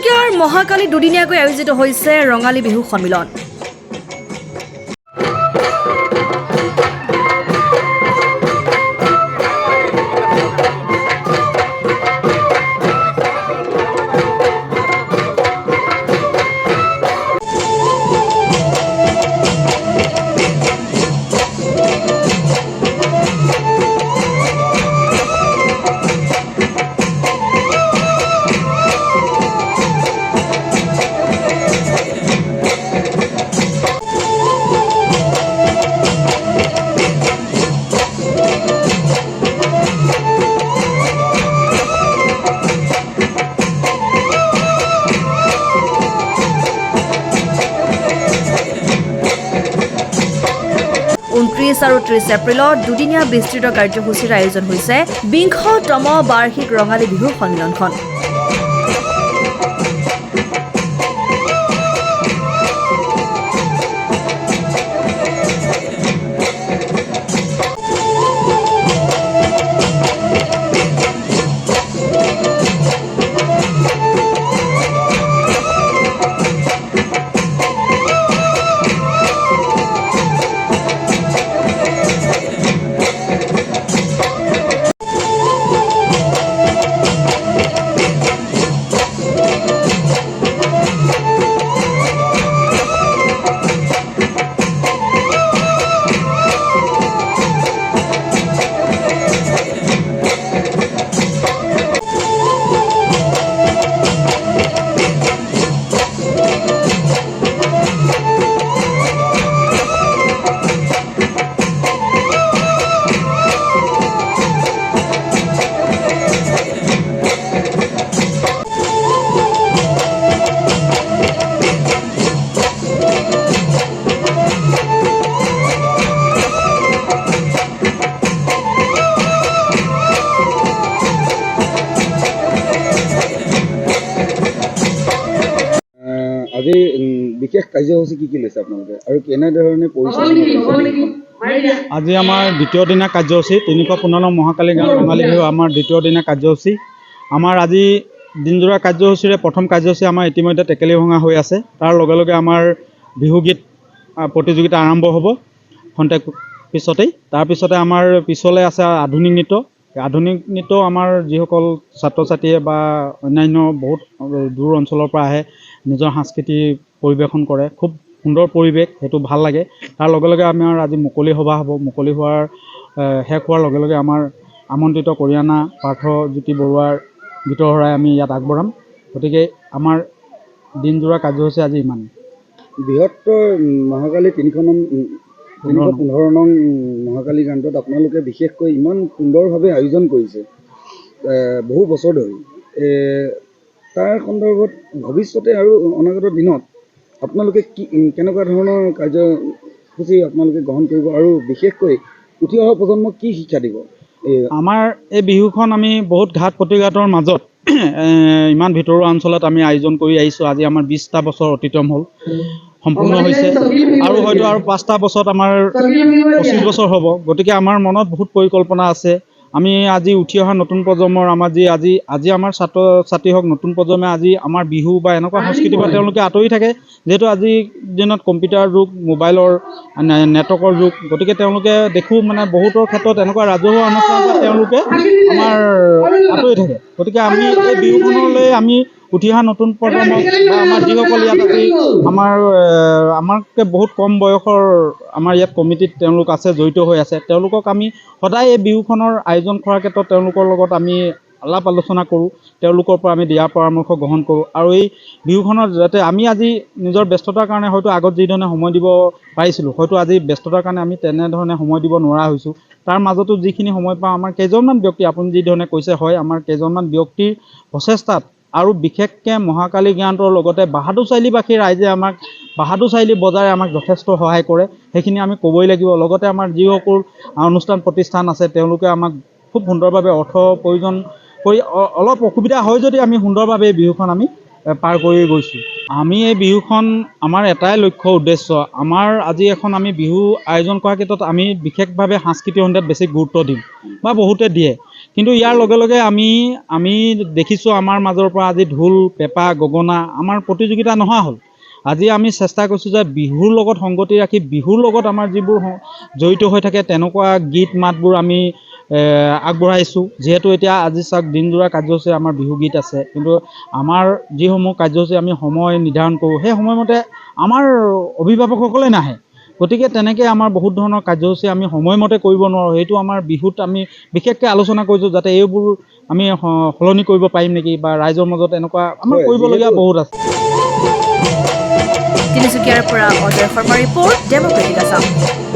তিনিচুকীয়াৰ মহাকালী দুদিনীয়াকৈ আয়োজিত হৈছে ৰঙালী বিহু সন্মিলন। আৰু 30 এপ্ৰিলত দুদিনীয়া বিস্তৃত কাৰ্যসূচীৰ আয়োজন হৈছে 20তম বাৰ্ষিক ৰঙালী বিহু সন্মিলনখন। আজি বিশেষ কাৰ্যসূচী কি লৈছে আপোনালোকে আৰু কেনেধৰণে পৰিচালনা? আজি আমাৰ দ্বিতীয় দিনা কাৰ্যসূচী 315 মহাকালী গাঁও ৰঙালী বিহু আমাৰ দ্বিতীয় দিনা কাৰ্যসূচী। আমাৰ আজি দিনজোৰা কাৰ্যসূচীৰে প্ৰথম কাৰ্যসূচী আমাৰ ইতিমধ্যে টেকেলি ভঙা হৈ আছে। তাৰ লগে লগে আমাৰ বিহুগীত প্ৰতিযোগিতা আৰম্ভ হ'ব খন্তেক পিছতেই। তাৰপিছতে আমাৰ পিছলৈ আছে আধুনিক নৃত্য। আধুনিক নৃত্য আমাৰ যিসকল ছাত্ৰ ছাত্ৰীয়ে বা অন্যান্য বহুত দূৰ অঞ্চলৰ পৰা আহে নিজৰ সাংস্কৃতিক পৰিৱেশন কৰে। খুব সুন্দৰ পৰিৱেশ, সেইটো ভাল লাগে। তাৰ লগে লগে আমাৰ আজি মুকলি সভা হ'ব। মুকলি হোৱাৰ শেষ হোৱাৰ লগে লগে আমাৰ আমন্ত্ৰিত কৰিয়ানা পাৰ্থজ্যোতি বৰুৱাৰ গীতৰ শৰাই আমি ইয়াত আগবঢ়াম। গতিকে আমাৰ দিনজোৰা কাৰ্যসূচী আজি ইমান। বৃহত্তৰ মহাকালী 315 নং মহাকালী গানটোত আপোনালোকে বিশেষকৈ ইমান সুন্দৰভাৱে আয়োজন কৰিছে বহু বছৰ ধৰি। তাৰ সন্দৰ্ভত ভৱিষ্যতে আৰু অনাগত দিনত আপোনালোকে কি কেনেকুৱা ধৰণৰ কাৰ্যসূচী আপোনালোকে গ্ৰহণ কৰিব আৰু বিশেষকৈ উঠি অহা প্ৰজন্মক কি শিক্ষা দিব? আমাৰ এই বিহুখন আমি বহুত ঘাট প্ৰতিঘাতৰ মাজত ইমান ভিতৰুৱা অঞ্চলত আমি আয়োজন কৰি আহিছোঁ। আজি আমাৰ 20টা বছৰ অতিক্ৰম হ'ল, সম্পূৰ্ণ হৈছে আৰু হয়তো আৰু 5টা বছৰত আমাৰ 25 বছৰ হ'ব। গতিকে আমাৰ মনত বহুত পৰিকল্পনা আছে। আমি আজি উঠি অহা নতুন প্ৰজন্মৰ আমাৰ আজি আমাৰ ছাত্ৰ ছাত্ৰী হওক নতুন প্ৰজন্মে আজি আমাৰ বিহু বা এনেকুৱা সংস্কৃতিৰ পৰা তেওঁলোকে আঁতৰি থাকে, যিহেতু আজিৰ দিনত কম্পিউটাৰ যুগ, মোবাইলৰ নেটৱৰ্কৰ যুগ। গতিকে তেওঁলোকে দেখোঁ মানে বহুতৰ ক্ষেত্ৰত এনেকুৱা ৰাজহুৱা অনুষ্ঠানৰ পৰা তেওঁলোকে আমাৰ আঁতৰি থাকে। গতিকে আমি এই বিহুখনলৈ আমি উঠি অহা নতুন প্ৰজন্মক বা আমাৰ যিসকল ইয়াত আজি আমাতকৈ বহুত কম বয়সৰ আমাৰ ইয়াত কমিটিত তেওঁলোক আছে, জড়িত হৈ আছে, তেওঁলোকক আমি সদায় এই বিহুখনৰ আয়োজন কৰাৰ ক্ষেত্ৰত তেওঁলোকৰ লগত আমি আলাপ আলোচনা কৰোঁ, তেওঁলোকৰ পৰা আমি দিহা পৰামৰ্শ গ্ৰহণ কৰোঁ। আৰু এই বিহুখনত যাতে আমি আজি নিজৰ ব্যস্ততাৰ কাৰণে হয়তো আগত যিধৰণে সময় দিব পাৰিছিলোঁ, হয়তো আজি ব্যস্ততাৰ কাৰণে আমি তেনেধৰণে সময় দিব নোৱাৰা হৈছোঁ। তাৰ মাজতো যিখিনি সময় পাওঁ আমাৰ কেইজনমান ব্যক্তি, আপুনি যিধৰণে কৈছে হয়, আমাৰ কেইজনমান ব্যক্তিৰ প্ৰচেষ্টাত আৰু বিশেষকৈ মহাকালী জ্ঞানটোৰ লগতে বাহাদুৰ চাৰিআলিবাসী ৰাইজে আমাক বাহাদুৰ চাৰিআলি বজাৰে আমাক যথেষ্ট সহায় কৰে, সেইখিনি আমি ক'বই লাগিব। লগতে আমাৰ যিসকল অনুষ্ঠান প্ৰতিষ্ঠান আছে তেওঁলোকে আমাক খুব সুন্দৰভাৱে অৰ্থ প্ৰয়োজন কৰি অলপ অসুবিধা হয় যদি আমি সুন্দৰভাৱে এই বিহুখন আমি পাৰ কৰি গৈছোঁ। আমি এই বিহুখন আমাৰ এটাই লক্ষ্য উদ্দেশ্য, আমাৰ আজি এখন আমি বিহু আয়োজন কৰাৰ ক্ষেত্ৰত আমি বিশেষভাৱে সাংস্কৃতিক সন্ধিয়াত বেছি গুৰুত্ব দিম বা বহুতে দিয়ে। কিন্তু ইয়াৰ লগে লগে আমি দেখিছোঁ আমাৰ মাজৰ পৰা আজি ঢোল পেঁপা গগনা আমাৰ প্ৰতিযোগিতা নোহোৱা হ'ল। আজি আমি চেষ্টা কৰিছোঁ যে বিহুৰ লগত সংগতি ৰাখি বিহুৰ লগত আমাৰ যিবোৰ জড়িত হৈ থাকে তেনেকুৱা গীত মাতবোৰ আমি আগবঢ়াইছোঁ। যিহেতু এতিয়া আজি চাওক দিনযোৰা কাৰ্যসূচী আমাৰ বিহু গীত আছে, কিন্তু আমাৰ যিসমূহ কাৰ্যসূচী আমি সময় নিৰ্ধাৰণ কৰোঁ সেই সময়মতে আমাৰ অভিভাৱকসকলে নাহে। গতিকে তেনেকৈ আমাৰ বহুত ধৰণৰ কাৰ্যসূচী আমি সময়মতে কৰিব নোৱাৰোঁ। সেইটো আমাৰ বিহুত আমি বিশেষকৈ আলোচনা কৰিছোঁ যাতে এইবোৰ আমি সলনি কৰিব পাৰিম নেকি, বা ৰাইজৰ মাজত এনেকুৱা আমাৰ কৰিবলগীয়া বহুত আছে। তিনিচুকীয়াৰ পৰা অজয় শৰ্মা ৰিপৰ্ট, ডেমক্ৰেটিক আছাম।